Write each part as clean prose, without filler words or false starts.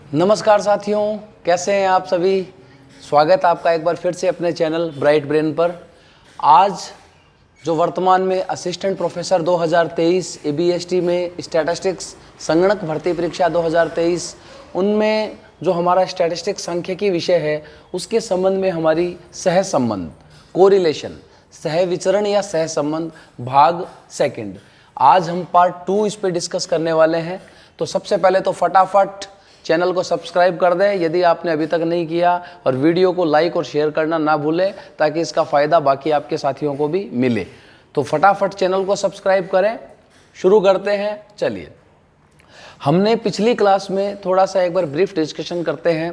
नमस्कार साथियों, कैसे हैं आप सभी। स्वागत है आपका एक बार फिर से अपने चैनल ब्राइट ब्रेन पर। आज जो वर्तमान में असिस्टेंट प्रोफेसर 2023 एबीएसटी में स्टैटिस्टिक्स संगणक भर्ती परीक्षा 2023 उनमें जो हमारा स्टैटिस्टिक्स सांख्यिकी विषय है उसके संबंध में हमारी सह संबंध कोरिलेशन सह विचरण या सह संबंध भाग सेकंड आज हम पार्ट 2 इस पे डिस्कस करने वाले हैं। तो सबसे पहले तो फटाफट चैनल को सब्सक्राइब कर दें यदि आपने अभी तक नहीं किया, और वीडियो को लाइक और शेयर करना ना भूलें ताकि इसका फ़ायदा बाकी आपके साथियों को भी मिले। तो फटाफट चैनल को सब्सक्राइब करें। शुरू करते हैं। चलिए, हमने पिछली क्लास में थोड़ा सा एक बार ब्रीफ डिस्कशन करते हैं।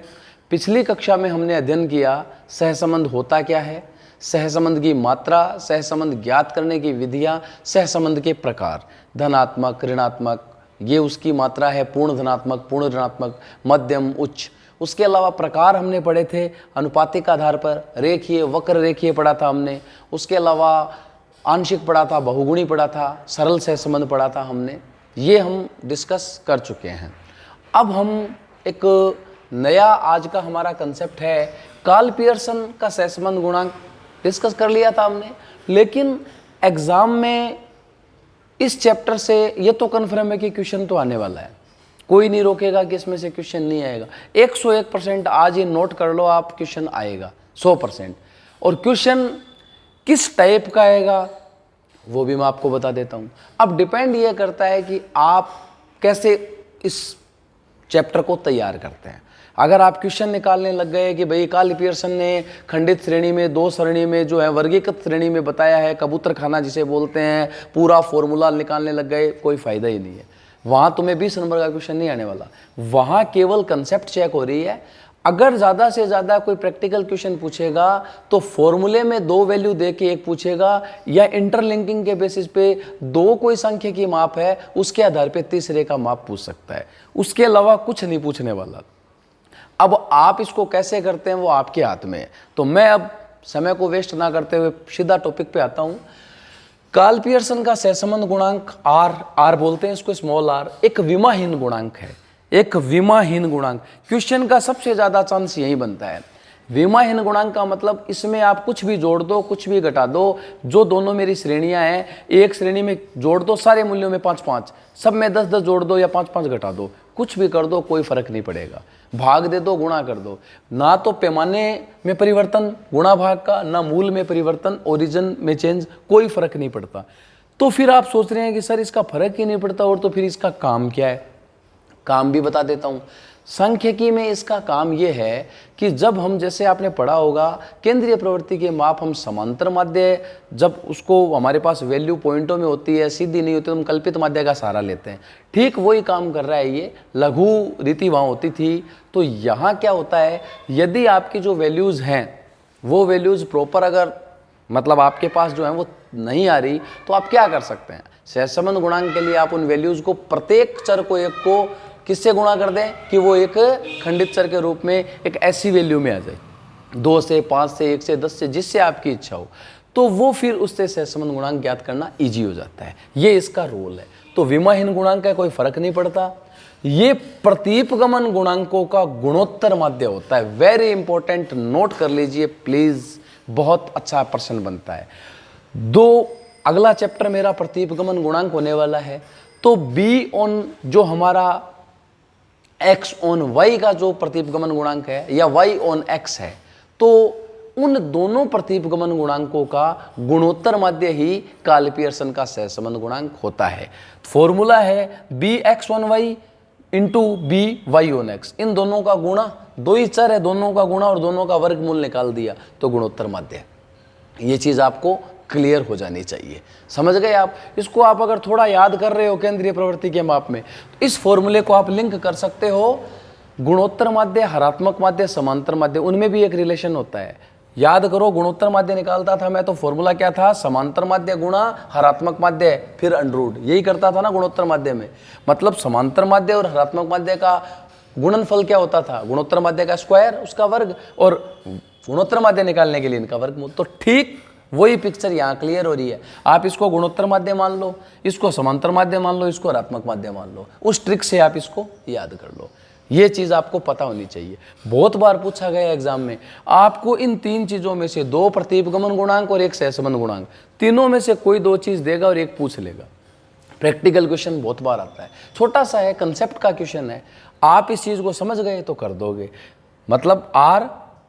पिछली कक्षा में हमने अध्ययन किया सहसंबंध होता क्या है, सहसंबंध की मात्रा, सहसंबंध ज्ञात करने की विधियाँ, सहसंबंध के प्रकार, धनात्मक, ऋणात्मक, ये उसकी मात्रा है, पूर्ण धनात्मक, पूर्ण ऋणात्मक, मध्यम, उच्च। उसके अलावा प्रकार हमने पढ़े थे अनुपातिक आधार पर, रेखीय, वक्र रेखीय पढ़ा था हमने। उसके अलावा आंशिक पढ़ा था, बहुगुणी पढ़ा था, सरल सहसंबंध पढ़ा था हमने। ये हम डिस्कस कर चुके हैं। अब हम एक नया आज का हमारा कंसेप्ट है कार्ल पियर्सन का सहसंबंध गुणांक डिस्कस कर लिया था हमने, लेकिन एग्जाम में इस चैप्टर से ये तो कन्फर्म है कि क्वेश्चन तो आने वाला है, कोई नहीं रोकेगा कि इसमें से क्वेश्चन नहीं आएगा। 101% आज ये नोट कर लो आप, क्वेश्चन आएगा 100%। और क्वेश्चन किस टाइप का आएगा वो भी मैं आपको बता देता हूँ। अब डिपेंड ये करता है कि आप कैसे इस चैप्टर को तैयार करते हैं। अगर आप क्वेश्चन निकालने लग गए कि भाई कार्ल पियर्सन ने खंडित श्रेणी में, दो श्रेणी में जो है वर्गीकृत श्रेणी में बताया है, कबूतर खाना जिसे बोलते हैं, पूरा फॉर्मूला निकालने लग गए, कोई फायदा ही नहीं है। वहाँ तुम्हें 20 नंबर का क्वेश्चन नहीं आने वाला, वहाँ केवल कंसेप्ट चेक हो रही है। अगर ज़्यादा से ज़्यादा कोई प्रैक्टिकल क्वेश्चन पूछेगा तो फॉर्मूले में 2 वैल्यू दे के एक पूछेगा, या इंटरलिंकिंग के बेसिस पे 2 कोई संख्या की माप है उसके आधार पे तीसरे का माप पूछ सकता है। उसके अलावा कुछ नहीं पूछने वाला। अब आप इसको कैसे करते हैं वो आपके हाथ में है। तो मैं अब समय को वेस्ट ना करते हुए सीधा टॉपिक पे आता हूं। कार्ल पियर्सन का सहसंबंध गुणांक आर बोलते हैं इसको, स्मॉल आर, एक विमाहीन गुणांक है। एक विमाहीन गुणांक, क्वेश्चन का सबसे ज्यादा चांस यही बनता है। विमाहीन गुणांक का मतलब इसमें आप कुछ भी जोड़ दो, कुछ भी घटा दो, जो दोनों मेरी श्रेणियां हैं एक श्रेणी में जोड़ दो, सारे मूल्यों में 5-5, सब में 10-10 जोड़ दो या 5-5 घटा दो, कुछ भी कर दो, कोई फर्क नहीं पड़ेगा। भाग दे दो, गुणा कर दो, ना तो पैमाने में परिवर्तन गुणा भाग का, ना मूल में परिवर्तन, ओरिजिन में चेंज, कोई फर्क नहीं पड़ता। तो फिर आप सोच रहे हैं कि सर इसका फर्क ही नहीं पड़ता, और तो फिर इसका काम क्या है। काम भी बता देता हूं। सांख्यिकी में इसका काम यह है कि जब हम, जैसे आपने पढ़ा होगा, केंद्रीय प्रवृत्ति के माप हम समांतर माध्य, जब उसको हमारे पास वैल्यू पॉइंटों में होती है, सीधी नहीं होती, तो हम कल्पित माध्य का सहारा लेते हैं। ठीक वही काम कर रहा है ये। लघु रीति वहाँ होती थी, तो यहाँ क्या होता है, यदि आपकी जो वैल्यूज़ हैं वो वैल्यूज़ प्रॉपर अगर मतलब आपके पास जो है वो नहीं आ रही, तो आप क्या कर सकते हैं, सहसंबंध गुणांक के लिए आप उन वैल्यूज़ को, प्रत्येक चर को एक को किससे गुणा कर दें कि वो एक खंडित चर के रूप में एक ऐसी वैल्यू में आ जाए, 2 से, 5 से, 1 से, 10 से, जिससे आपकी इच्छा हो, तो वो फिर उससे सहसंबंध गुणांक ज्ञात करना इजी हो जाता है। ये इसका रोल है। तो विमाहीन गुणांक का कोई फर्क नहीं पड़ता। ये प्रतीपगमन गुणांकों का गुणोत्तर माध्य होता है। वेरी इंपॉर्टेंट, नोट कर लीजिए प्लीज, बहुत अच्छा प्रश्न बनता है। अगला चैप्टर मेरा प्रतीपगमन गुणांक होने वाला है। तो बी ऑन जो हमारा x ऑन y का जो प्रतीपगमन गुणांक है, या y ऑन x है, तो उन दोनों प्रतीपगमन गुणांकों का गुणोत्तर माध्य ही कार्ल पियर्सन का सहसंबंध गुणांक होता है। फॉर्मूला है bx on y into by on x। इन दोनों का गुणा, 2 ही चर है, दोनों का गुणा और दोनों का वर्गमूल निकाल दिया तो गुणोत्तर माध्य। ये चीज आपको क्लियर हो जानी चाहिए। समझ गए आप। इसको आप अगर थोड़ा याद कर रहे हो केंद्रीय प्रवृत्ति के माप में, तो इस फॉर्मूले को आप लिंक कर सकते हो। गुणोत्तर माध्य, हरात्मक माध्य, समांतर माध्य, उनमें भी एक रिलेशन होता है। याद करो, गुणोत्तर माध्य निकालता था मैं तो फॉर्मूला क्या था, समांतर माध्य गुणा हरात्मक माध्य फिर अंडररूट, यही करता था ना गुणोत्तर माध्य में। मतलब समांतर माध्य और हरात्मक माध्य का गुणनफल क्या होता था, गुणोत्तर माध्य का स्क्वायर, उसका वर्ग, और गुणोत्तर माध्य निकालने के लिए इनका वर्गमूल। तो ठीक वही पिक्चर यहाँ क्लियर हो रही है। आप इसको गुणोत्तर माध्य मान लो, इसको समांतर माध्य मान लो, इसको ऋणात्मक माध्य मान लो, उस ट्रिक से आप इसको याद कर लो। ये चीज़ आपको पता होनी चाहिए। बहुत बार पूछा गया एग्जाम में, आपको इन 3 चीज़ों में से 2 प्रतिपगमन गुणांक और 1 सहसंबंध गुणांक, तीनों में से कोई 2 चीज़ देगा और एक पूछ लेगा। प्रैक्टिकल क्वेश्चन बहुत बार आता है, छोटा सा है, कंसेप्ट का क्वेश्चन है, आप इस चीज़ को समझ गए तो कर दोगे। मतलब आर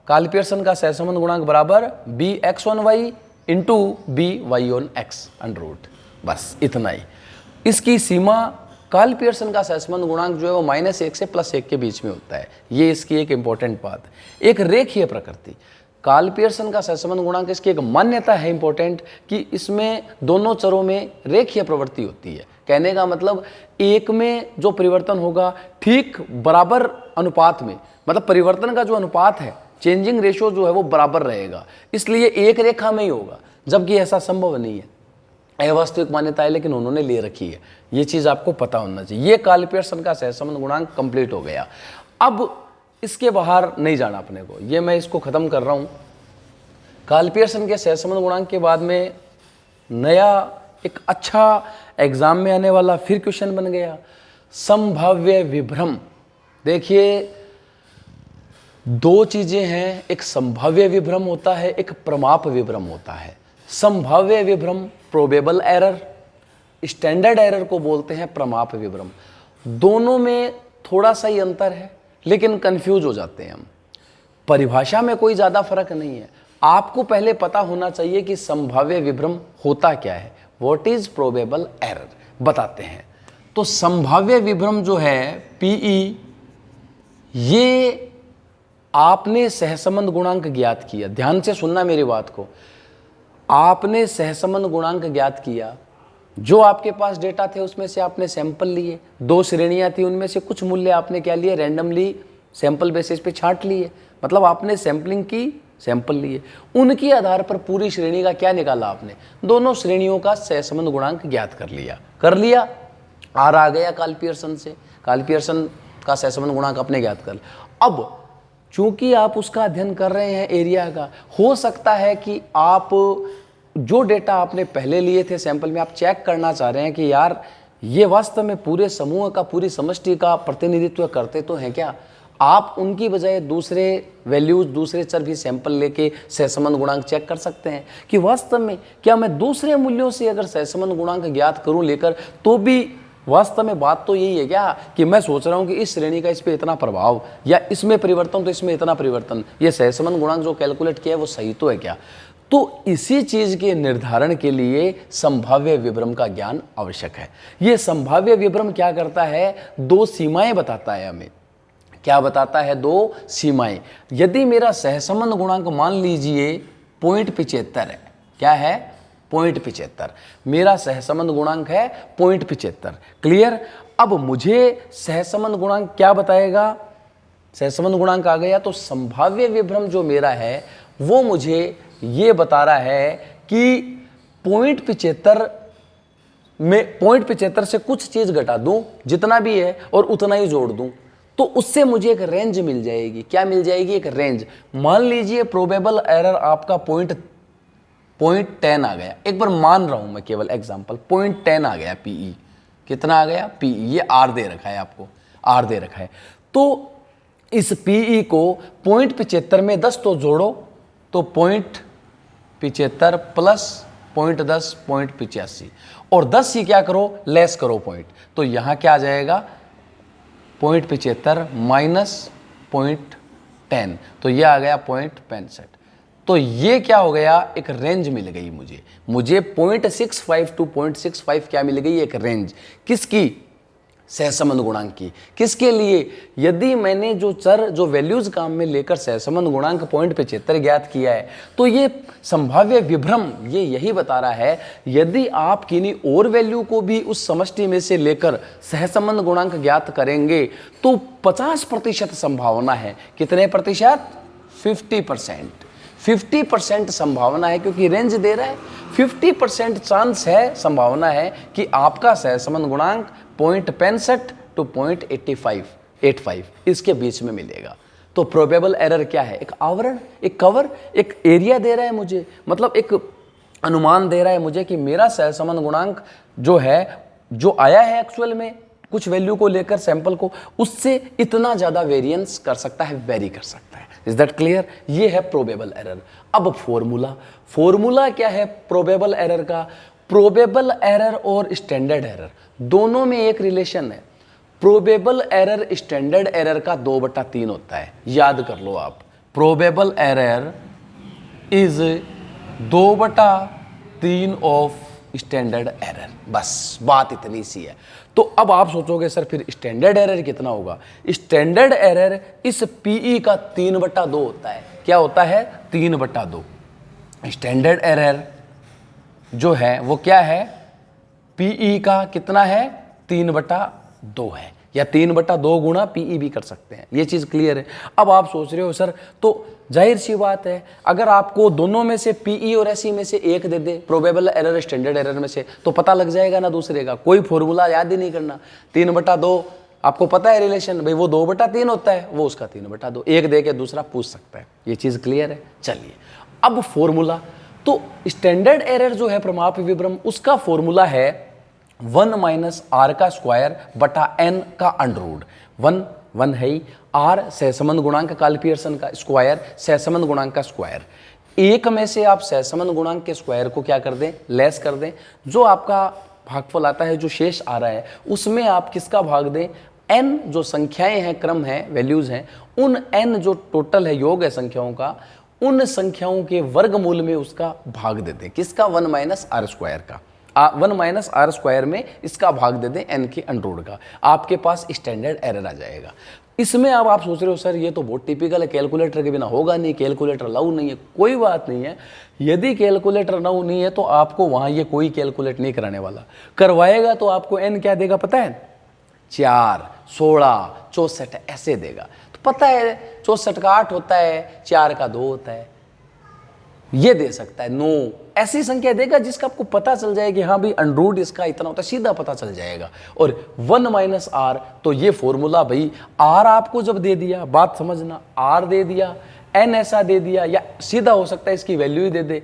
कार्ल पियर्सन का सहसंबंध गुणांक बराबर B X on Y into B Y on X under root, बस इतना ही। इसकी सीमा कार्ल पियर्सन का सहसंबंध गुणांक जो है वो -1 से +1 के बीच में होता है, ये इसकी एक इंपॉर्टेंट बात है। एक रेखीय प्रकृति, कार्ल पियर्सन का सहसंबंध गुणांक, इसकी एक मान्यता है इंपॉर्टेंट कि इसमें दोनों चरों में रेखीय प्रवृत्ति होती है। कहने का मतलब एक में जो परिवर्तन होगा ठीक बराबर अनुपात में, मतलब परिवर्तन का जो अनुपात है, चेंजिंग रेशियो जो है वो बराबर रहेगा, इसलिए एक रेखा में ही होगा, जबकि ऐसा संभव नहीं है। अवास्तविक मान्यता है लेकिन उन्होंने ले रखी है, ये चीज़ आपको पता होना चाहिए। ये कार्ल पियर्सन का सहसंबंध गुणांक कंप्लीट हो गया। अब इसके बाहर नहीं जाना अपने को, ये मैं इसको ख़त्म कर रहा हूँ। कार्ल पियर्सन के सहसंबंध गुणांक के बाद में नया एक अच्छा एग्जाम में आने वाला फिर क्वेश्चन बन गया, संभाव्य विभ्रम। देखिए 2 चीज़ें हैं, एक संभाव्य विभ्रम होता है, एक प्रमाप विभ्रम होता है। संभाव्य विभ्रम प्रोबेबल एरर, स्टैंडर्ड एरर को बोलते हैं प्रमाप विभ्रम। दोनों में थोड़ा सा ही अंतर है लेकिन कंफ्यूज हो जाते हैं हम। परिभाषा में कोई ज़्यादा फर्क नहीं है, आपको पहले पता होना चाहिए कि संभाव्य विभ्रम होता क्या है। व्हाट इज प्रोबेबल एरर बताते हैं। तो संभाव्य विभ्रम जो है पीई, ये आपने सहसंबंध गुणांक ज्ञात किया, ध्यान से सुनना मेरी बात को। आपने सहसंबंध गुणांक ज्ञात किया, जो आपके पास डेटा थे उसमें से आपने सैंपल लिए, 2 श्रेणियां थी, उनमें से कुछ मूल्य आपने क्या लिए, रैंडमली सैंपल बेसिस पे छांट लिए, मतलब आपने सैंपलिंग की, सैंपल लिए, उनके आधार पर पूरी श्रेणी का क्या निकाला आपने, दोनों श्रेणियों का सहसंबंध गुणांक ज्ञात कर लिया। आर आ गया कार्ल पियर्सन से, कार्ल पियर्सन का सहसंबंध गुणांक आपने ज्ञात कर लिया। अब चूंकि आप उसका अध्ययन कर रहे हैं एरिया का, हो सकता है कि आप जो डेटा आपने पहले लिए थे सैंपल में, आप चेक करना चाह रहे हैं कि यार ये वास्तव में पूरे समूह का, पूरी समष्टि का प्रतिनिधित्व करते तो हैं क्या। आप उनकी बजाय दूसरे वैल्यूज, दूसरे चर भी सैंपल लेके सहसंबंध गुणांक चेक कर सकते हैं कि वास्तव में क्या मैं दूसरे मूल्यों से अगर सहसंबंध गुणांक ज्ञात करूं लेकर, तो भी वास्तव में बात तो यही है क्या कि मैं सोच रहा हूं कि इस श्रेणी का इस पे इतना प्रभाव, या इसमें परिवर्तन तो इसमें इतना परिवर्तन, ये सहसंबंध गुणांक जो कैलकुलेट किया है वो सही तो है क्या। तो इसी चीज के निर्धारण के लिए संभाव्य विभ्रम का ज्ञान आवश्यक है। ये संभाव्य विभ्रम क्या करता है, 2 सीमाएं बताता है हमें। क्या बताता है, 2 सीमाएं। यदि मेरा सहसंबंध गुणांक मान लीजिए 0.75 है, क्या है 0.75, मेरा सहसंबंध गुणांक है 0.75, क्लियर। अब मुझे सहसंबंध गुणांक क्या बताएगा, सहसंबंध गुणांक आ गया, तो संभाव्य विभ्रम जो मेरा है वो मुझे ये बता रहा है कि 0.75 में 0.75 से कुछ चीज घटा दूं, जितना भी है, और उतना ही जोड़ दूं, तो उससे मुझे एक रेंज मिल जाएगी। क्या मिल जाएगी, एक रेंज। मान लीजिए प्रोबेबल एरर आपका 0.10 आ गया, एक बार मान रहा हूं मैं, केवल एग्जांपल, 0.10 आ गया पीई। कितना आ गया पीई, ये आर दे रखा है आपको, आर दे रखा है। तो इस पीई को 0.75 में 10 तो जोड़ो, तो 0.75 प्लस 0.10 0.85, और 10 ही क्या करो, लेस करो पॉइंट, तो यहां क्या आ जाएगा 0.75 माइनस 0.10, तो ये आ गया 0.65। तो ये क्या हो गया, एक रेंज मिल गई मुझे 0.65 टू 0.65 क्या मिल गई, एक रेंज। किसकी, सहसंबंध गुणांक की। किसके लिए, यदि मैंने जो चर, जो वैल्यूज काम में लेकर सहसंबंध गुणांक 0.75 ज्ञात किया है, तो ये संभाव्य विभ्रम ये यही बता रहा है, यदि आप किन्हीं और वैल्यू को भी उस समष्टि में से लेकर सहसंबंध गुणांक ज्ञात करेंगे तो 50% संभावना है। कितने प्रतिशत, 50%। 50% संभावना है, क्योंकि रेंज दे रहा है, 50% चांस है, संभावना है कि आपका सहसंबंध गुणांक 0.65 टू 0.85 इसके बीच में मिलेगा। तो प्रोबेबल एरर क्या है, एक आवरण, एक कवर, एक एरिया दे रहा है मुझे, मतलब एक अनुमान दे रहा है मुझे कि मेरा सहसंबंध गुणांक जो है, जो आया है एक्चुअल में कुछ वैल्यू को लेकर सैंपल को, उससे इतना ज़्यादा वेरिएंस कर सकता है, वेरी कर सकता है। Is that clear? ये है प्रोबेबल एरर। अब फॉर्मूला क्या है प्रोबेबल एरर का? प्रोबेबल एरर और स्टैंडर्ड एरर दोनों में एक रिलेशन है। प्रोबेबल एरर स्टैंडर्ड एरर का 2/3 होता है, याद कर लो आप। Probable error is 2/3 of standard error. बस बात इतनी सी है। तो अब आप सोचोगे सर फिर स्टैंडर्ड एरर कितना होगा? स्टैंडर्ड एरर इस पीई का 3/2 होता है। क्या होता है? 3/2। स्टैंडर्ड एरर जो है वो क्या है? पीई का कितना है? 3/2 है, या 3/2 गुणा पीई भी कर सकते हैं। ये चीज़ क्लियर है। अब आप सोच रहे हो सर तो जाहिर सी बात है, अगर आपको दोनों में से पीई और एसई में से एक दे दे, प्रोबेबल एरर स्टैंडर्ड एरर में से, तो पता लग जाएगा ना दूसरे का। कोई फॉर्मूला याद ही नहीं करना। 3/2 आपको पता है रिलेशन, भाई वो 2/3 होता है, वो उसका 3/2। एक दे के दूसरा पूछ सकता है। ये चीज़ क्लियर है। चलिए अब फॉर्मूला, तो स्टैंडर्ड एरर जो है प्रमाप विभ्रम, उसका फॉर्मूला है 1 - r² बटा n का अंडररूट। 1 है ही, r सहसंबंध गुणांक काल पियर्सन का, स्क्वायर सहसंबंध गुणांक का स्क्वायर। एक में से आप सहसंबंध गुणांक के स्क्वायर को क्या कर दें? लेस कर दें। जो आपका भागफल आता है, जो शेष आ रहा है, उसमें आप किसका भाग दें? n जो संख्याएं हैं, क्रम है, वैल्यूज हैं, उन n जो टोटल है, योग है संख्याओं का, उन संख्याओं के वर्गमूल में उसका भाग दे दें। किसका? 1 - r² का। 1 - r² में इसका भाग दे दें n के अंडररूट का। आपके पास स्टैंडर्ड एरर आ जाएगा। इसमें अब आप सोच रहे हो सर ये तो बहुत टिपिकल है, कैलकुलेटर के बिना होगा नहीं, कैलकुलेटर अलाउ नहीं है। कोई बात नहीं है, यदि कैलकुलेटर अलाउ नहीं है तो आपको वहाँ ये कोई कैलकुलेट नहीं कराने वाला। करवाएगा तो आपको n क्या देगा पता है? 4, 16, 64 ऐसे देगा। तो पता है 64 का 8 होता है, 4 का 2 होता है, ये दे सकता है। 9 ऐसी संख्या देगा जिसका आपको पता चल जाए कि हाँ भाई अंडररूट इसका इतना होता है, सीधा पता चल जाएगा। और 1 - r, तो ये फॉर्मूला भाई r आपको जब दे दिया, बात समझना, r दे दिया, n ऐसा दे दिया, या सीधा हो सकता है इसकी वैल्यू ही दे दे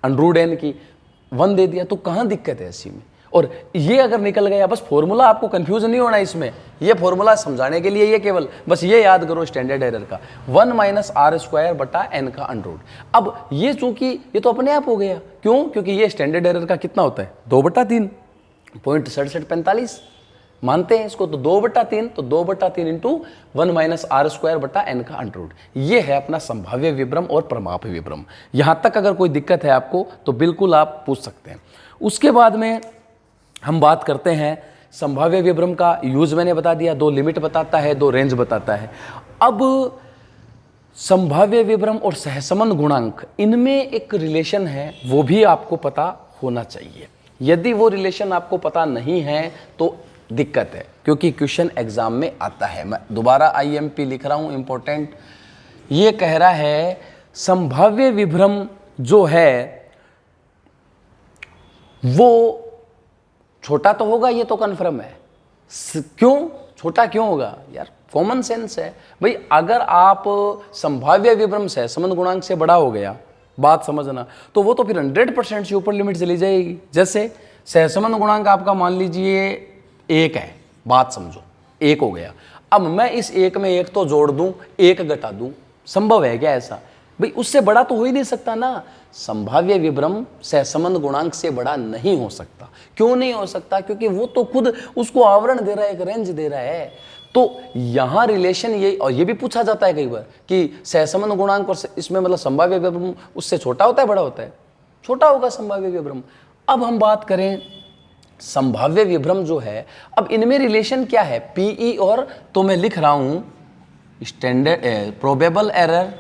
अंडररूट n की, 1 दे दिया, तो कहाँ दिक्कत है इसी में? और ये अगर निकल गया, बस फॉर्मूला, आपको कंफ्यूज नहीं होना इसमें, ये फॉर्मूला समझाने के लिए, ये केवल बस ये याद करो स्टैंडर्ड एरर का 1 - r² बटा n का अंडररूट। अब ये चूंकि ये तो अपने आप हो गया, क्यों? क्योंकि ये स्टैंडर्ड एरर का कितना होता है? 2/3, 0.6745 मानते हैं इसको, तो 2/3, तो 2/3 इंटू 1 - r² बटा n का अंडररूट। ये है अपना संभाव्य विभ्रम और प्रमाप विभ्रम। यहाँ तक अगर कोई दिक्कत है आपको तो बिल्कुल आप पूछ सकते हैं। उसके बाद में हम बात करते हैं संभाव्य विभ्रम का यूज। मैंने बता दिया, 2 लिमिट बताता है, 2 रेंज बताता है। अब संभाव्य विभ्रम और सहसंबंध गुणांक, इनमें एक रिलेशन है, वो भी आपको पता होना चाहिए। यदि वो रिलेशन आपको पता नहीं है तो दिक्कत है, क्योंकि क्वेश्चन एग्जाम में आता है। मैं दोबारा IMP लिख रहा हूं, इंपॉर्टेंट। ये कह रहा है संभाव्य विभ्रम जो है वो छोटा तो होगा, ये तो कन्फर्म है। क्यों छोटा क्यों होगा यार? कॉमन सेंस है भाई। अगर आप संभाव्य विभ्रम सहसंबंध गुणांक से बड़ा हो गया, बात समझना, तो वो तो फिर 100% से ऊपर लिमिट चली जाएगी। जैसे सहसंबंध गुणांक आपका मान लीजिए 1 है, बात समझो, 1 हो गया। अब मैं इस 1 में 1 तो जोड़ दूं, 1 घटा दूं, संभव है क्या ऐसा? भाई उससे बड़ा तो हो ही नहीं सकता ना। संभाव्य विभ्रम सहसंबंध गुणांक से बड़ा नहीं हो सकता। क्यों नहीं हो सकता? क्योंकि वो तो खुद उसको आवरण दे रहा है, एक रेंज दे रहा है। तो यहां रिलेशन ये, और ये भी पूछा जाता है कई बार कि सहसंबंध गुणांक और इसमें मतलब संभाव्य विभ्रम उससे छोटा होता है, बड़ा होता है? छोटा होगा संभाव्य विभ्रम। अब हम बात करें संभाव्य विभ्रम जो है, अब इनमें रिलेशन क्या है? पीई और, तो मैं लिख रहा हूं standard probable error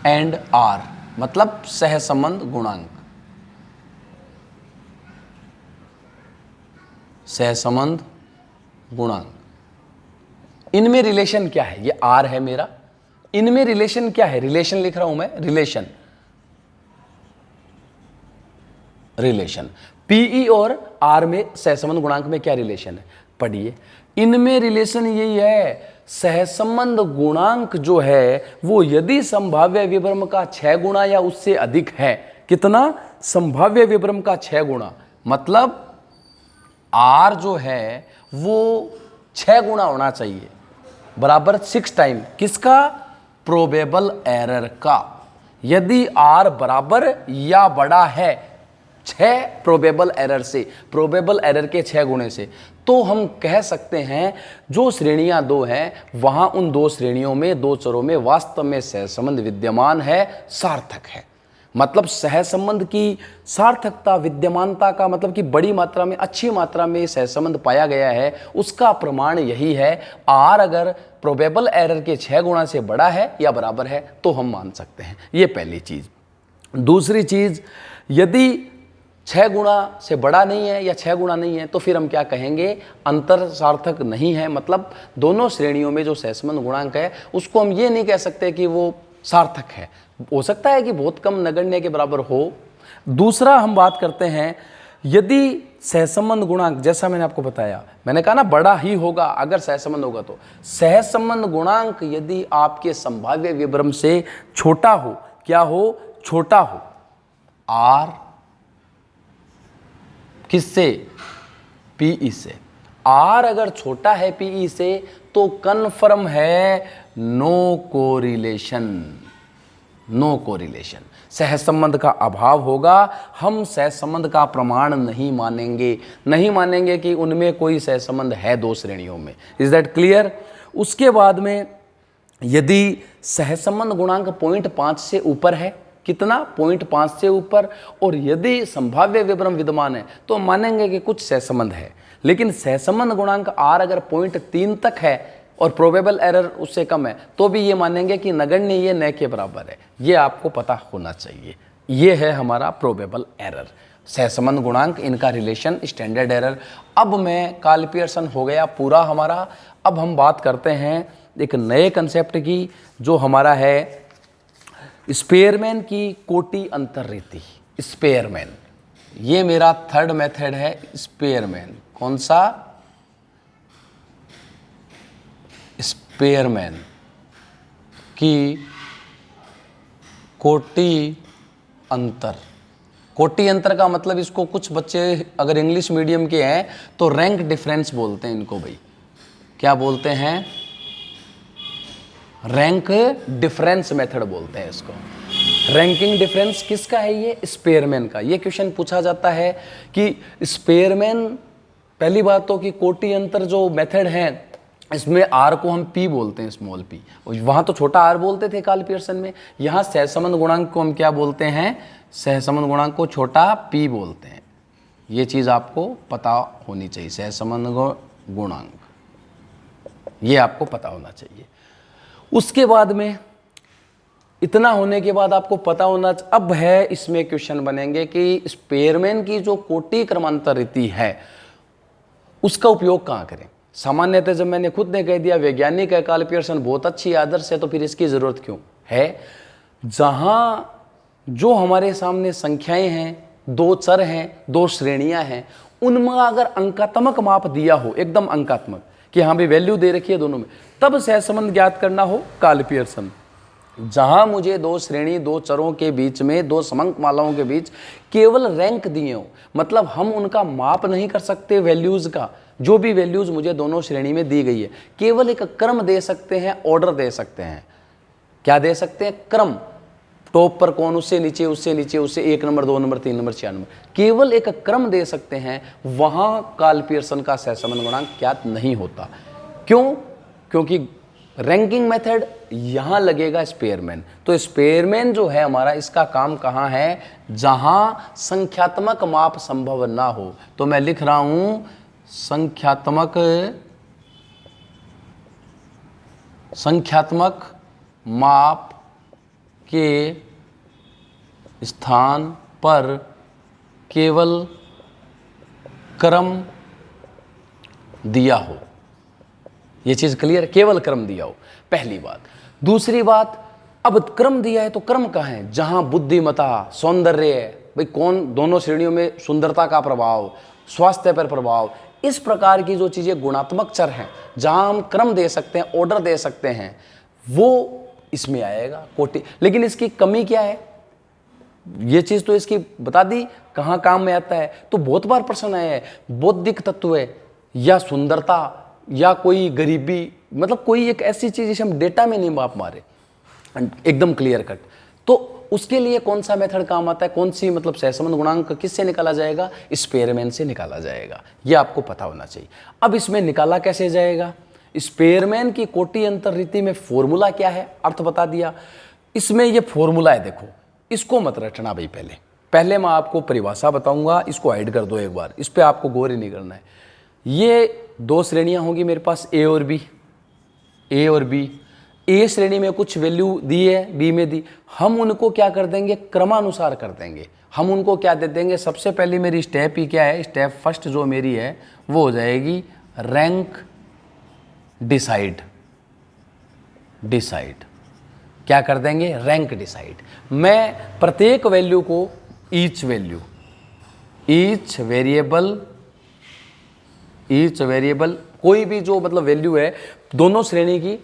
and R, मतलब सहसंबंध गुणांक, सहसंबंध गुणांक, इनमें रिलेशन क्या है? ये आर है मेरा, इनमें रिलेशन क्या है? रिलेशन लिख रहा हूं मैं, रिलेशन, रिलेशन पीई और आर में सहसंबंध गुणांक में क्या रिलेशन है? पढ़िए, इनमें रिलेशन यही है, सहसंबंध गुणांक जो है वो यदि संभाव्य विभ्रम का 6 गुना या उससे अधिक है। कितना? संभाव्य विभ्रम का 6 गुना, मतलब आर जो है वो 6 गुना होना चाहिए, बराबर 6 टाइम किसका? प्रोबेबल एरर का। यदि R बराबर या बड़ा है 6 प्रोबेबल एरर से, प्रोबेबल एरर के 6 गुणे से, तो हम कह सकते हैं जो श्रेणियां 2 हैं वहां उन 2 श्रेणियों में 2 चरों में वास्तव में सहसंबंध विद्यमान है, सार्थक है। मतलब सहसंबंध की सार्थकता, विद्यमानता का मतलब कि बड़ी मात्रा में, अच्छी मात्रा में सहसंबंध पाया गया है, उसका प्रमाण यही है। R अगर प्रोबेबल एरर के 6 गुणा से बड़ा है या बराबर है तो हम मान सकते हैं। ये पहली चीज। दूसरी चीज, यदि 6 गुणा से बड़ा नहीं है या 6 गुणा नहीं है तो फिर हम क्या कहेंगे? अंतर सार्थक नहीं है। मतलब दोनों श्रेणियों में जो सहसंबंध गुणांक है उसको हम ये नहीं कह सकते कि वो सार्थक है। हो सकता है कि बहुत कम नगण्य के बराबर हो। दूसरा हम बात करते हैं, यदि सहसंबंध गुणांक, जैसा मैंने आपको बताया, मैंने कहा ना बड़ा ही होगा अगर सहसंबंध होगा, तो सहसंबंध गुणांक यदि आपके संभाव्य विभ्रम से छोटा हो, क्या हो? छोटा हो। R किससे? PE से। R अगर छोटा है PE से तो कन्फर्म है नो कोरिलेशन। नो कोरिलेशन, सहसंबंध का अभाव होगा। हम सहसंबंध का प्रमाण नहीं मानेंगे, नहीं मानेंगे कि उनमें कोई सहसंबंध है 2 श्रेणियों में। Is that clear? उसके बाद में यदि सहसंबंध गुणांक 0.5 से ऊपर है, कितना? 0.5 से ऊपर, और यदि संभाव्य विभ्रम विद्यमान है तो मानेंगे कि कुछ सहसंबंध है। लेकिन सहसंबंध गुणांक R अगर 0.3 तक है और प्रोबेबल एरर उससे कम है तो भी ये मानेंगे कि नगण्य ये न के बराबर है। ये आपको पता होना चाहिए। ये है हमारा प्रोबेबल एरर, सहसंबंध गुणांक, इनका रिलेशन, स्टैंडर्ड एरर। अब मैं कार्ल पियर्सन हो गया पूरा हमारा। अब हम बात करते हैं एक नए कंसेप्ट की, जो हमारा है स्पेयरमैन की कोटि अंतर रीति। स्पेयरमैन, ये मेरा थर्ड मेथड है। स्पेयरमैन, कौन सा? स्पेयरमैन की कोटि अंतर। कोटि अंतर का मतलब, इसको कुछ बच्चे अगर इंग्लिश मीडियम के हैं तो रैंक डिफरेंस बोलते हैं इनको भाई। क्या बोलते हैं? रैंक डिफरेंस मेथड बोलते हैं इसको। रैंकिंग डिफरेंस किसका है? ये स्पेयरमैन का। ये क्वेश्चन पूछा जाता है कि स्पेयरमैन, पहली बात तो कि कोटि अंतर जो मेथड है इसमें R को हम P बोलते हैं, स्मॉल p। वहाँ तो छोटा r बोलते थे कार्ल पियर्सन में। यहाँ सहसंबंध गुणांक को हम क्या बोलते हैं? सहसंबंध गुणांक को छोटा p बोलते हैं। ये चीज़ आपको पता होनी चाहिए। सहसंबंध गुणांक, ये आपको पता होना चाहिए। उसके बाद में, इतना होने के बाद आपको पता होना, अब है इसमें क्वेश्चन बनेंगे कि स्पेयरमैन की जो कोटि क्रमांतर रीति है उसका उपयोग कहाँ करें। सामान्यतः जब मैंने खुद ने कह दिया वैज्ञानिक है कार्ल पियर्सन, बहुत अच्छी आदर्श है, तो फिर इसकी ज़रूरत क्यों है? जहाँ जो हमारे सामने संख्याएं हैं, 2 चर हैं, 2 श्रेणियां हैं, उनमें अगर अंकात्मक माप दिया हो, एकदम अंकात्मक, कि हाँ भी वैल्यू दे रखी है दोनों में, तब सहसंबंध ज्ञात करना हो कार्ल पियर्सन। जहां मुझे 2 श्रेणी, 2 चरों के बीच में, 2 समंक मालाओं के बीच केवल रैंक दिए हो, मतलब हम उनका माप नहीं कर सकते वैल्यूज का, जो भी वैल्यूज मुझे दोनों श्रेणी में दी गई है, केवल एक क्रम दे सकते हैं, ऑर्डर दे सकते हैं। क्या दे सकते हैं? क्रम। टॉप पर कौन, उससे नीचे, उससे नीचे, उससे 1 नंबर, 2 नंबर, 3 नंबर, 4 नंबर, केवल एक क्रम दे सकते हैं। वहां कार्ल पियर्सन का सहसंबंध गुणांक ज्ञात नहीं होता। क्यों? क्योंकि रैंकिंग मेथड यहां लगेगा स्पेयरमैन। तो स्पेयरमैन जो है हमारा, इसका काम कहां है? जहां संख्यात्मक माप संभव ना हो। तो मैं लिख रहा हूं संख्यात्मक माप के स्थान पर केवल क्रम दिया हो। यह चीज क्लियर? केवल क्रम दिया हो, पहली बात। दूसरी बात, अब क्रम दिया है तो क्रम कहाँ है? जहां बुद्धिमत्ता, सौंदर्य, भाई कौन, दोनों श्रेणियों में सुंदरता का प्रभाव, स्वास्थ्य पर प्रभाव, इस प्रकार की जो चीजें गुणात्मक चर हैं, जहां हम क्रम दे सकते हैं, ऑर्डर दे सकते हैं, वो इसमें आएगा कोटि। लेकिन इसकी कमी क्या है? ये चीज तो इसकी बता दी, कहां काम में आता है। तो बहुत बार प्रश्न आया है, बौद्धिक तत्व है, या सुंदरता या कोई गरीबी, मतलब कोई एक ऐसी चीज़ जिसे हम डेटा में नहीं माप मारे एकदम क्लियर कट, तो उसके लिए कौन सा मेथड काम आता है, कौन सी मतलब सहसंबंध गुणांक किससे निकाला जाएगा, स्पेयरमैन से निकाला जाएगा। ये आपको पता होना चाहिए। अब इसमें निकाला कैसे जाएगा, स्पेयरमैन की कोटि अंतर रीति में फॉर्मूला क्या है, अर्थ बता दिया। इसमें ये फॉर्मूला है, देखो इसको मत रटना भाई, पहले मैं आपको परिभाषा बताऊंगा, इसको हाइड कर दो एक बार, इस पर आपको गौर ही नहीं करना है। ये दो श्रेणियां होंगी मेरे पास, ए और बी, ए और बी। ए श्रेणी में कुछ वैल्यू दी है, बी में दी, हम उनको क्या कर देंगे, क्रमानुसार कर देंगे। हम उनको क्या दे देंगे, सबसे पहले मेरी स्टेप ही क्या है, स्टेप फर्स्ट जो मेरी है वो हो जाएगी रैंक डिसाइड। क्या कर देंगे, रैंक डिसाइड। मैं प्रत्येक वैल्यू को ईच वेरिएबल कोई भी जो मतलब वैल्यू है दोनों श्रेणी की,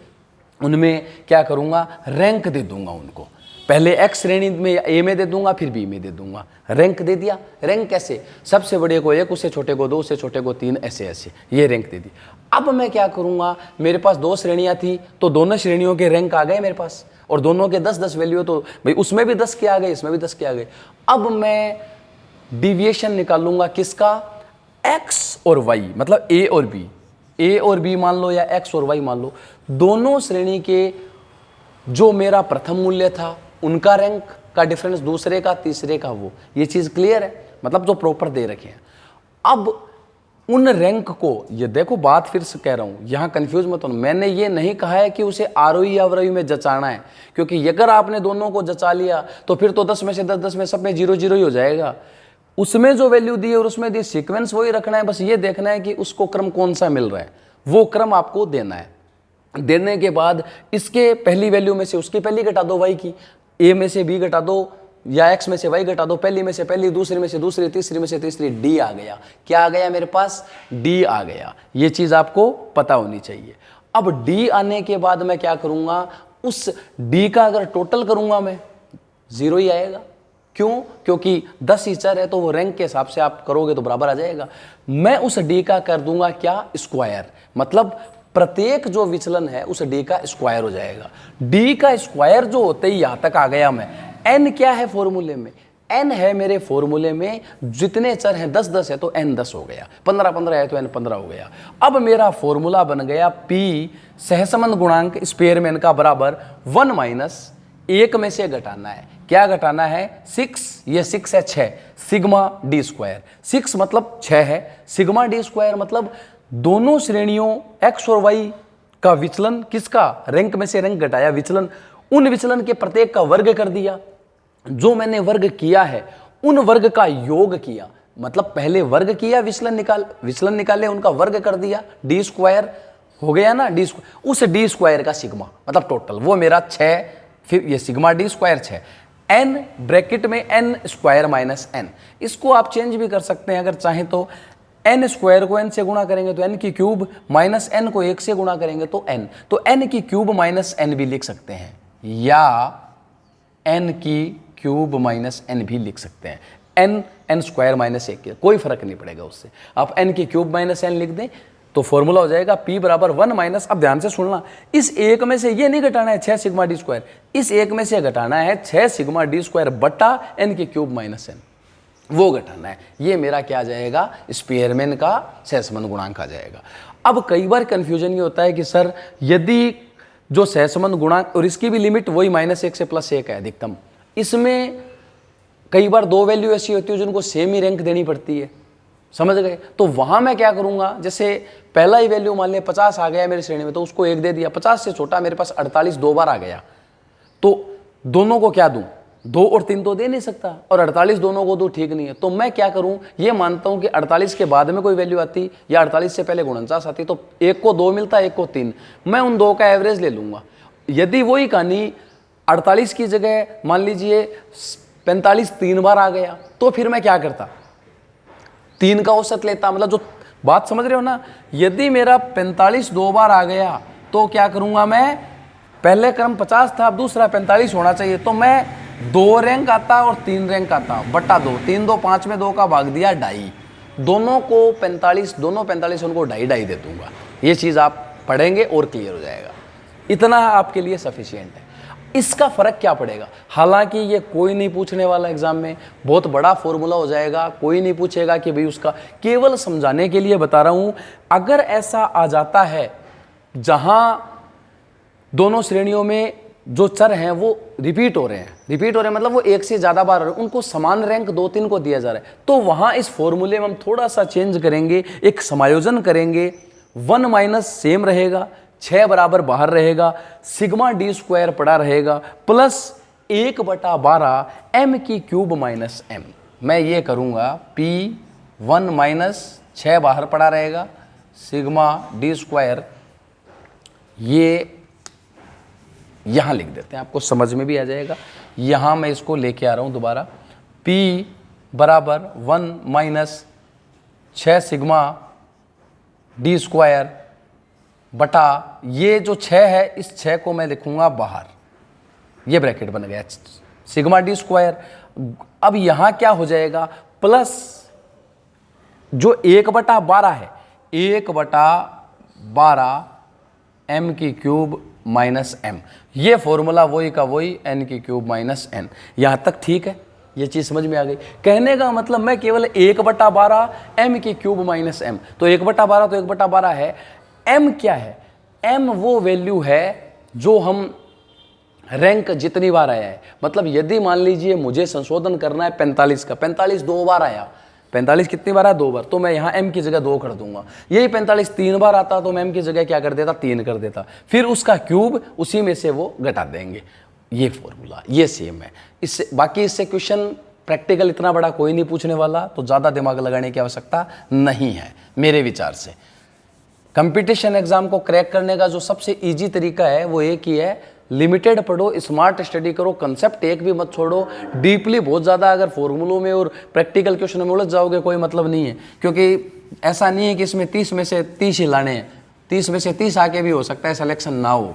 उनमें क्या करूंगा, रैंक दे दूंगा उनको। पहले एक्स श्रेणी में ए में दे दूंगा, फिर बी में दे दूंगा। रैंक दे दिया। रैंक कैसे, सबसे बड़े को एक, उससे छोटे को दो, उससे छोटे को तीन, ऐसे ऐसे ये रैंक दे दी। अब मैं क्या करूंगा, मेरे पास दो श्रेणियां थी तो दोनों श्रेणियों के रैंक आ गए मेरे पास, और दोनों के 10-10 वैल्यू, तो भाई उसमें भी 10 के आ गए, इसमें भी 10 के आ गए। अब मैं डिविएशन निकालूंगा किसका, एक्स और वाई, मतलब ए और बी, ए और बी मान लो या एक्स और वाई मान लो, दोनों श्रेणी के जो मेरा प्रथम मूल्य था उनका रैंक का डिफरेंस, दूसरे का, तीसरे का वो, ये चीज क्लियर है, मतलब जो प्रॉपर दे रखे हैं। अब उन रैंक को, ये देखो बात फिर से कह रहा हूं, यहां कंफ्यूज मत होना, मैंने ये नहीं कहा है कि उसे आरोही अवरोही में जचाना है, क्योंकि अगर आपने दोनों को जचा लिया तो फिर तो 10 में से 10, 10 में सब में 0-0 ही हो जाएगा। उसमें जो वैल्यू दी है और उसमें दी सीक्वेंस वही रखना है, बस ये देखना है कि उसको क्रम कौन सा मिल रहा है, वो क्रम आपको देना है। देने के बाद इसके पहली वैल्यू में से उसकी पहली घटा दो, वाई की, ए में से बी घटा दो या एक्स में से वाई घटा दो, पहली में से पहली, दूसरी में से दूसरी, तीसरी में से तीसरी, डी आ गया। क्या आ गया मेरे पास, डी आ गया। ये चीज आपको पता होनी चाहिए। अब डी आने के बाद मैं क्या करूंगा, उस डी का अगर टोटल करूंगा मैं 0 ही आएगा। क्यों, क्योंकि 10 ही चर है तो वो रैंक के हिसाब से आप करोगे तो बराबर आ जाएगा। मैं उस डी का कर दूंगा क्या, स्क्वायर, मतलब प्रत्येक जो विचलन है उस डी का स्क्वायर हो जाएगा। डी का स्क्वायर जो होते ही यहां तक आ गया मैं। एन क्या है फॉर्मूले में, एन है मेरे फॉर्मूले में, जितने चर हैं 10-10 है तो एन 10 हो गया, 15-15 है तो एन 15 हो गया। अब मेरा फॉर्मूला बन गया पी सहसंबंध गुणांक स्पेयरमैन का बराबर 1 माइनस 1 में से घटाना है, क्या घटाना है, 6, ये 6 है 6, सिग्मा डी स्क्वायर। 6 मतलब 6 है, सिग्मा डी स्क्वायर मतलब दोनों श्रेणियों एक्स और वाई का विचलन, किसका, रैंक में से रैंक घटाया, विचलन, उन विचलन के प्रत्येक का वर्ग कर दिया। जो मैंने वर्ग किया है उन वर्ग का योग किया, मतलब पहले वर्ग किया, विचलन निकाले, उनका वर्ग कर दिया, डी स्क्वायर हो गया ना, डी स्क्वायर, उस डी स्क्वायर का सिग्मा, मतलब टोटल वो मेरा 6, फिर ये sigma D square 6, N bracket में एन स्क्वायर माइनस एन। इसको आप चेंज भी कर सकते हैं अगर चाहें तो, एन स्क्वायर को एन से गुणा करेंगे तो एन की क्यूब, माइनस एन को 1 से गुणा करेंगे तो एन, तो एन की क्यूब माइनस एन भी लिख सकते हैं, या एन की क्यूब माइनस एन भी लिख सकते हैं। एन स्क्वायर माइनस 1, कोई फर्क नहीं पड़ेगा उससे, आप एन की क्यूब माइनस एन लिख दें तो फॉर्मूला हो जाएगा P बराबर 1 माइनस, अब ध्यान से सुनना, इस एक में से ये नहीं घटाना है 6 सिग्मा डी स्क्वायर, इस एक में से घटाना है 6 सिग्मा डी स्क्वायर बटा एन की क्यूब माइनस एन, वो घटाना है। ये मेरा क्या आ जाएगा, स्पेयरमैन का सहसंबंध गुणांक आ जाएगा। अब कई बार कंफ्यूजन ये होता है कि सर यदि जो सहसंबंध गुणांक, और इसकी भी लिमिट वही -1 से +1 है अधिकतम, इसमें कई बार दो वैल्यू ऐसी होती है जिनको सेम ही रैंक देनी पड़ती है, समझ गए, तो वहां मैं क्या करूंगा, जैसे पहला ही वैल्यू मान लिया 50 आ गया मेरी श्रेणी में तो उसको 1 दे दिया, 50 से छोटा मेरे पास 48 दो बार आ गया तो दोनों को क्या दूं, 2 और 3 तो दे नहीं सकता, और 48 दोनों को दूं ठीक नहीं है, तो मैं क्या करूं, ये मानता हूं कि 48 के बाद में कोई वैल्यू आती या 48 से पहले 49 आती तो एक को 2 मिलता, एक को 3, मैं उन दो का एवरेज ले लूंगा। यदि वही कहानी 48 की जगह मान लीजिए 45 3 बार आ गया तो फिर मैं क्या करता, 3 का औसत लेता, मतलब जो बात समझ रहे हो ना। यदि मेरा 45 2 बार आ गया तो क्या करूंगा मैं, पहले क्रम 50 था, अब दूसरा 45 होना चाहिए, तो मैं 2 रैंक आता और 3 रैंक आता बटा 2, 3 2 5 में 2 का भाग दिया 2.5, दोनों को 45, दोनों 45 उनको 2.5 दे दूंगा। ये चीज़ आप पढ़ेंगे और क्लियर हो जाएगा। इतना आपके लिए सफिशिएंट है। इसका फर्क क्या पड़ेगा? हालांकि ये कोई नहीं पूछने वाला एग्जाम में, बहुत बड़ा फॉर्मूला हो जाएगा, कोई नहीं पूछेगा कि भाई उसका, केवल समझाने के लिए बता रहा हूं। अगर ऐसा आ जाता है जहां दोनों श्रेणियों में जो चर हैं वो रिपीट हो रहे हैं, मतलब वो एक से ज्यादा बार हो रहे हैं, उनको समान रैंक 2-3 को दिया जा रहा है, तो वहां इस फॉर्मूले में हम थोड़ा सा चेंज करेंगे, एक समायोजन करेंगे। 1 माइनस सेम रहेगा, 6 बराबर बाहर रहेगा, सिग्मा डी स्क्वायर पड़ा रहेगा, प्लस 1/12 m की क्यूब माइनस m। मैं ये करूंगा P1 माइनस 6 बाहर पड़ा रहेगा, सिग्मा डी स्क्वायर, ये यहां लिख देते हैं, आपको समझ में भी आ जाएगा। यहां मैं इसको लेके आ रहा हूं दोबारा, P बराबर 1 माइनस 6 सिग्मा डी स्क्वायर बटा, ये जो 6 है इस 6 को मैं लिखूंगा बाहर, ये ब्रैकेट बन गया, सिग्मा डी स्क्वायर। अब यहां क्या हो जाएगा, प्लस जो 1/12 है, 1/12 m की क्यूब माइनस m। ये फॉर्मूला वही का वही, n की क्यूब माइनस n। यहां तक ठीक है, ये चीज समझ में आ गई। कहने का मतलब मैं केवल 1/12 m की क्यूब माइनस m, तो 1/12 तो 1/12 है। m क्या है? m वो वैल्यू है जो हम रैंक जितनी बार आया है, मतलब यदि मान लीजिए मुझे संशोधन करना है 45 का, 45 2 बार आया, 45 कितनी बार आया? 2 बार, तो मैं यहाँ m की जगह 2 कर दूंगा। यही 45 3 बार आता तो मैं m की जगह क्या कर देता? 3 कर देता, फिर उसका क्यूब उसी में से वो घटा देंगे। ये फॉर्मूला ये सेम है। इससे बाकी इससे क्वेश्चन प्रैक्टिकल इतना बड़ा कोई नहीं पूछने वाला, तो ज़्यादा दिमाग लगाने की आवश्यकता नहीं है मेरे विचार से। कंपटीशन एग्जाम को क्रैक करने का जो सबसे इजी तरीका है वो एक ही है, लिमिटेड पढ़ो, स्मार्ट स्टडी करो, कंसेप्ट एक भी मत छोड़ो। डीपली बहुत ज़्यादा अगर फॉर्मूलों में और प्रैक्टिकल क्वेश्चन में उलझ जाओगे कोई मतलब नहीं है, क्योंकि ऐसा नहीं है कि इसमें 30 में से 30 ही लाने हैं, 30 में से 30 आके भी हो सकता है सिलेक्शन ना हो।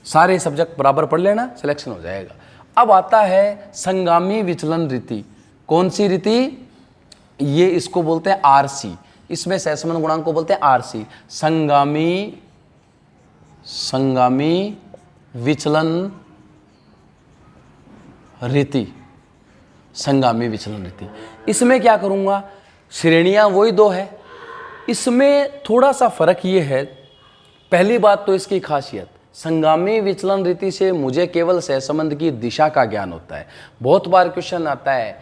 सारे सब्जेक्ट बराबर पढ़ लेना, सिलेक्शन हो जाएगा। अब आता है संगामी विचलन रीति। कौन सी रीति? ये इसको बोलते हैं आरसी, इसमें सहसंबंध गुणांक को बोलते हैं आरसी, संगामी विचलन रीति, संगामी विचलन रीति। इसमें क्या करूंगा, श्रेणियां वही 2 है, इसमें थोड़ा सा फर्क ये है। पहली बात तो इसकी खासियत, संगामी विचलन रीति से मुझे केवल सहसंबंध की दिशा का ज्ञान होता है। बहुत बार क्वेश्चन आता है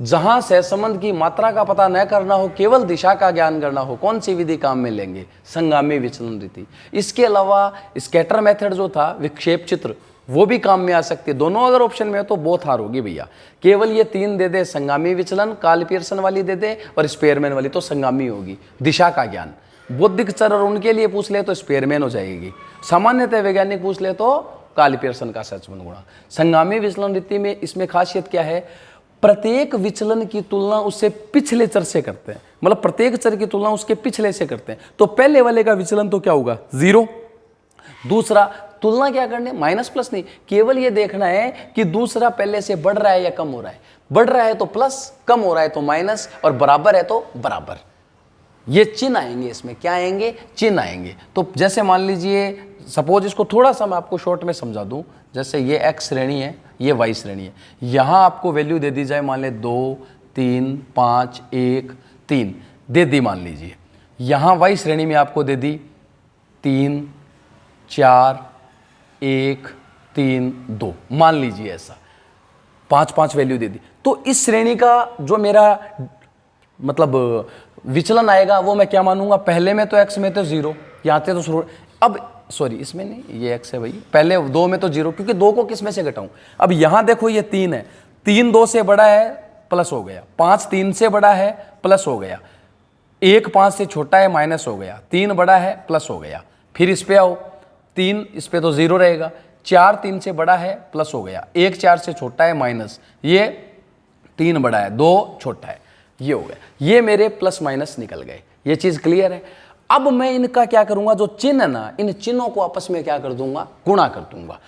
जहां सहसंबंध की मात्रा का पता न करना हो, केवल दिशा का ज्ञान करना हो, कौन सी विधि काम में लेंगे? संगामी विचलन रीति। इसके अलावा स्कैटर मेथड जो था, विक्षेप चित्र, वो भी काम में आ सकती है। दोनों अगर ऑप्शन में हो तो बहुत हार होगी भैया। केवल ये 3 दे दे, संगामी विचलन, कार्ल पियर्सन वाली दे दे और स्पेयरमैन वाली, तो संगामी होगी। दिशा का ज्ञान बौद्धिक चर और उनके लिए पूछ ले तो स्पेयरमैन हो जाएगी, सामान्यतः वैज्ञानिक पूछ ले तो कार्ल पियर्सन का सहसंबंध गुणांक। संगामी विचलन रीति में इसमें खासियत क्या है, प्रत्येक विचलन की तुलना उससे पिछले चर से करते हैं, मतलब प्रत्येक चर की तुलना उसके पिछले से करते हैं। तो पहले वाले का विचलन तो क्या होगा? 0। दूसरा तुलना क्या करने, माइनस प्लस नहीं, केवल ये देखना है कि दूसरा पहले से बढ़ रहा है या कम हो रहा है। बढ़ रहा है तो प्लस, कम हो रहा है तो माइनस, और बराबर है तो बराबर। ये चिन्ह आएंगे, इसमें क्या आएंगे? चिन्ह आएंगे। तो जैसे मान लीजिए, सपोज इसको थोड़ा सा मैं आपको शॉर्ट में समझा दूं, जैसे ये x श्रेणी है, ये y श्रेणी है। यहां आपको वैल्यू दे दी जाए, मान ले 2 3 5 1 3 दे दी, मान लीजिए। यहां y श्रेणी में आपको दे दी 3 4 1 3 2, मान लीजिए ऐसा 5 वैल्यू दे दी। तो इस श्रेणी का जो मेरा मतलब विचलन आएगा वो मैं क्या मानूंगा? पहले में तो x में तो 0, यहाँ पे तो शुरू, अब सॉरी इसमें नहीं, ये x है भाई, पहले 2 में तो 0, क्योंकि 2 को किस में से घटाऊं? अब यहाँ देखो ये 3 है, 3 2 से बड़ा है, प्लस हो गया। 5 3 से बड़ा है, प्लस हो गया। 1 5 से छोटा है, माइनस हो गया। 3 बड़ा है, प्लस हो गया। फिर इस पे आओ, 3 इस पे तो 0 रहेगा। 4 3 से बड़ा है, प्लस हो गया। 1 4 से छोटा है, माइनस। ये 3 बड़ा है, 2 छोटा है, ये हो गया। ये मेरे प्लस माइनस निकल गए। ये चीज क्लियर है। अब मैं इनका क्या करूंगा, जो चिन्ह है ना, इन चिन्हों को आपस में क्या कर दूंगा? गुणा कर दूंगा।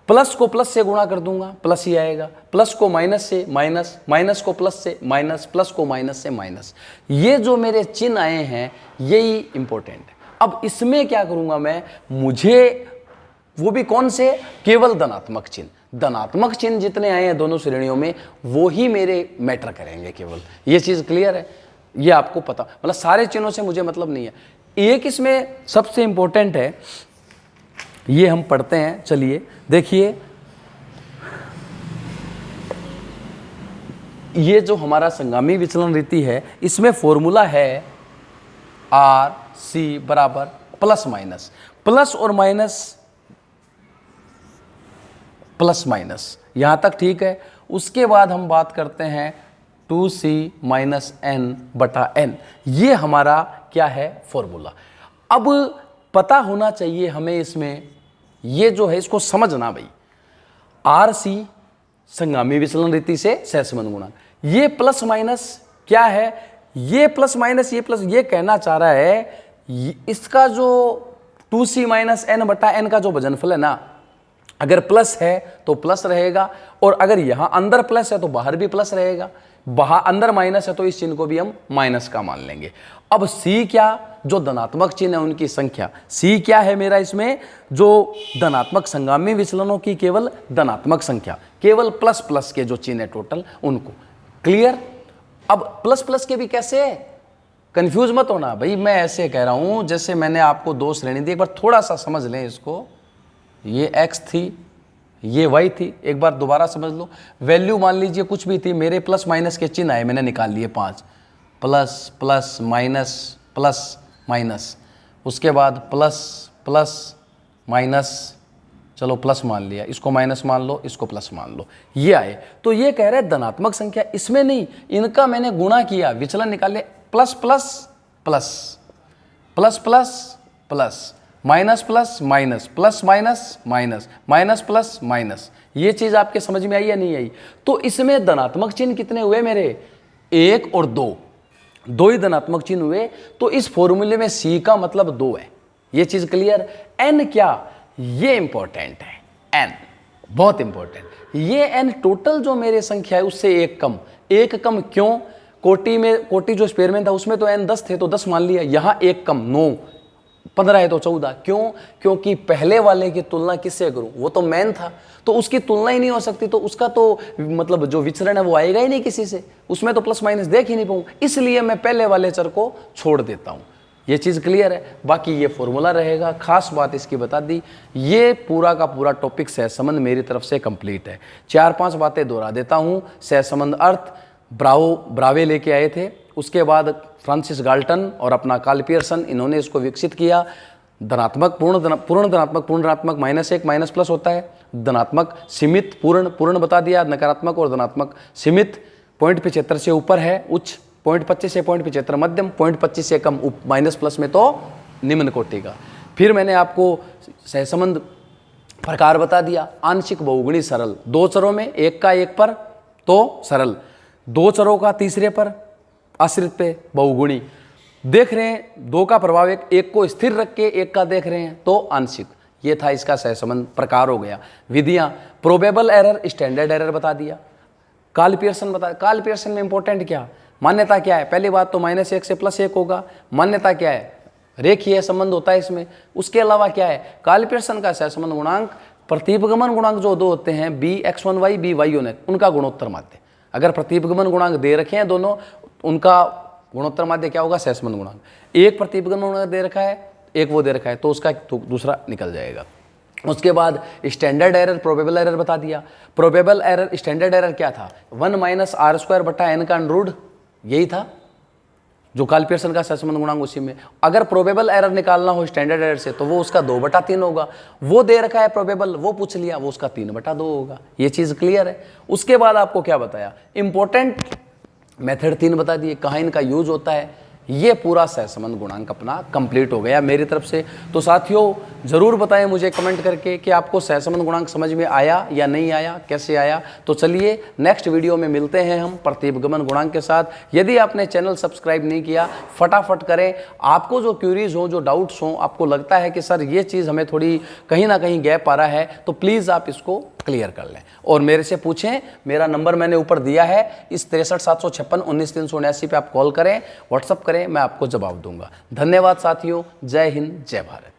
प्लस को प्लस से गुणा कर दूंगा, प्लस ही आएगा, प्लस को माइनस से माइनस, माइनस को प्लस से माइनस, प्लस को माइनस से माइनस। ये जो मेरे चिन्ह आए हैं यही इंपॉर्टेंट है। अब इसमें क्या करूंगा मैं, मुझे वो भी कौन से, केवल धनात्मक चिन्ह, धनात्मक चिन्ह जितने आए हैं दोनों श्रेणियों में वो ही मेरे मैटर करेंगे केवल। ये चीज क्लियर है, ये आपको पता, मतलब सारे चिन्हों से मुझे मतलब नहीं है। एक इसमें सबसे इंपॉर्टेंट है, ये हम पढ़ते हैं, चलिए देखिए, ये जो हमारा संगामी विचलन रीति है इसमें फॉर्मूला है आर सी बराबर प्लस माइनस, प्लस और माइनस, प्लस माइनस यहां तक ठीक है। उसके बाद हम बात करते हैं 2c माइनस एन बटा एन, ये हमारा क्या है, फॉर्मूला। अब पता होना चाहिए हमें इसमें, ये जो है इसको समझना भाई, आर सी संगामी विचलन रीति से सहसंबंध गुणांक, ये प्लस माइनस क्या है, ये प्लस माइनस ये प्लस, ये कहना चाह रहा है इसका जो 2c माइनस एन बटा एन का जो वजनफल है ना, अगर प्लस है तो प्लस रहेगा, और अगर यहां अंदर प्लस है तो बाहर भी प्लस रहेगा, बाहर अंदर माइनस है तो इस चिन्ह को भी हम माइनस का मान लेंगे। अब c क्या, जो धनात्मक चिन्ह है उनकी संख्या, c क्या है मेरा इसमें, जो धनात्मक संगामी विचलनों की केवल धनात्मक संख्या, केवल प्लस प्लस के जो चिन्ह है टोटल उनको। क्लियर। अब प्लस प्लस के भी कैसे है, कंफ्यूज मत होना भाई, मैं ऐसे कह रहा हूं जैसे मैंने आपको दो श्रेणी दी, एक बार थोड़ा सा समझ लें इसको, ये x थी ये y थी, एक बार दोबारा समझ लो, वैल्यू मान लीजिए कुछ भी थी, मेरे प्लस माइनस के चिन्ह आए, मैंने निकाल लिए 5, plus plus minus plus minus, उसके बाद प्लस प्लस माइनस, चलो प्लस मान लिया, इसको माइनस मान लो, इसको प्लस मान लो, ये आए। तो ये कह रहे हैं धनात्मक संख्या, इसमें नहीं, इनका मैंने गुणा किया, विचलन निकाले, plus plus plus, plus plus plus, minus plus minus, plus minus minus, minus plus minus. ये चीज आपके समझ में आई या नहीं आई। तो इसमें धनात्मक चिन्ह कितने हुए मेरे, 1 और 2, दो ही धनात्मक चिन्ह हुए। तो इस फॉर्मूले में c का मतलब 2 है, ये चीज क्लियर। n क्या, ये इंपॉर्टेंट है, n बहुत इंपॉर्टेंट, ये n टोटल जो मेरे संख्या है उससे एक कम, एक कम क्यों, कोटि में, कोटि जो स्पेयर में था उसमें तो n 10 थे तो 10 मान लिया, यहां एक कम 9, 15 है तो 14, क्यों, क्योंकि पहले वाले की तुलना किससे करूं, वो तो मैन था तो उसकी तुलना ही नहीं हो सकती, तो उसका तो मतलब जो विचरण है वो आएगा ही नहीं किसी से, उसमें तो प्लस माइनस देख ही नहीं पाऊं, इसलिए मैं पहले वाले चर को छोड़ देता हूं। ये चीज क्लियर है। बाकी ये फॉर्मूला रहेगा, खास बात इसकी बता दी। ये पूरा का पूरा टॉपिक सहसंबंध मेरी तरफ से कंप्लीट है। 4-5 बातें दोहरा देता हूं। सहसंबंध अर्थ ब्रावे लेके आए थे, उसके बाद फ्रांसिस गाल्टन और अपना कार्ल पियर्सन, इन्होंने इसको विकसित किया। धनात्मक पूर्ण धनात्मक पूर्ण ऋणात्मक -1 माइनस प्लस होता है, धनात्मक सीमित पूर्ण बता दिया, नकारात्मक और धनात्मक सीमित 0.75 से ऊपर है उच्च, 0.25 से 0.75 मध्यम, 0.25 से कम माइनस प्लस में तो निम्न कोटि का। फिर मैंने आपको सहसंबंध प्रकार बता दिया, आंशिक बहुगुणी सरल, 2 चरों में एक का एक पर तो सरल, 2 चरों का तीसरे पर आश्रित पे बहुगुणी, देख रहे हैं 2 का प्रभाव एक को स्थिर रख के एक का देख रहे हैं तो आंशिक। ये था इसका सहसंबंध प्रकार हो गया। विधियां, प्रोबेबल एरर, स्टैंडर्ड एरर बता दिया, कार्ल पियर्सन बता, कार्ल पियर्सन में इंपॉर्टेंट क्या, मान्यता क्या है, पहली बात तो -1 से +1 होगा, मान्यता क्या है, रेखीय संबंध होता है इसमें। उसके अलावा क्या है, कार्ल पियर्सन का सहसंबंध गुणांक, प्रतिपगमन गुणांक जो 2 होते हैं bx1y by1x, उनका गुणोत्तर माध्य। अगर प्रतिपगमन गुणांक दे रखे हैं दोनों, उनका गुणोत्तर माध्य क्या होगा, सहसंबंध गुणांक। एक प्रतिपगमन गुणांक दे रखा है, एक वो दे रखा है, तो उसका तो दूसरा निकल जाएगा। उसके बाद स्टैंडर्ड एरर, प्रोबेबल एरर बता दिया। प्रोबेबल एरर, स्टैंडर्ड एरर क्या था, 1 - r² बटा n का अंडर रूट, यही था जो कार्ल पियर्सन का सहसंबंध गुणांक। उसी में अगर प्रोबेबल एरर निकालना हो स्टैंडर्ड एरर से तो वो उसका 2/3 होगा, वो दे रखा है प्रोबेबल, वो पूछ लिया, वो उसका 3/2 होगा। ये चीज़ क्लियर है। उसके बाद आपको क्या बताया, इंपॉर्टेंट मेथड 3 बता दिए, कहाँ इनका यूज होता है, ये पूरा सहसंबंध गुणांक अपना कंप्लीट हो गया मेरी तरफ से। तो साथियों ज़रूर बताएं मुझे कमेंट करके कि आपको सहसंबंध गुणांक समझ में आया या नहीं आया, कैसे आया। तो चलिए नेक्स्ट वीडियो में मिलते हैं हम प्रतिपगमन गुणांक के साथ। यदि आपने चैनल सब्सक्राइब नहीं किया फटाफट करें। आपको जो क्यूरीज हो, जो डाउट्स हों, आपको लगता है कि सर ये चीज़ हमें थोड़ी कहीं ना कहीं गैप आ रहा है, तो प्लीज़ आप इसको क्लियर कर लें और मेरे से पूछें। मेरा नंबर मैंने ऊपर दिया है, इस 63 756 19 379 पे आप कॉल करें, व्हाट्सअप करें, मैं आपको जवाब दूंगा। धन्यवाद साथियों, जय हिंद, जय भारत।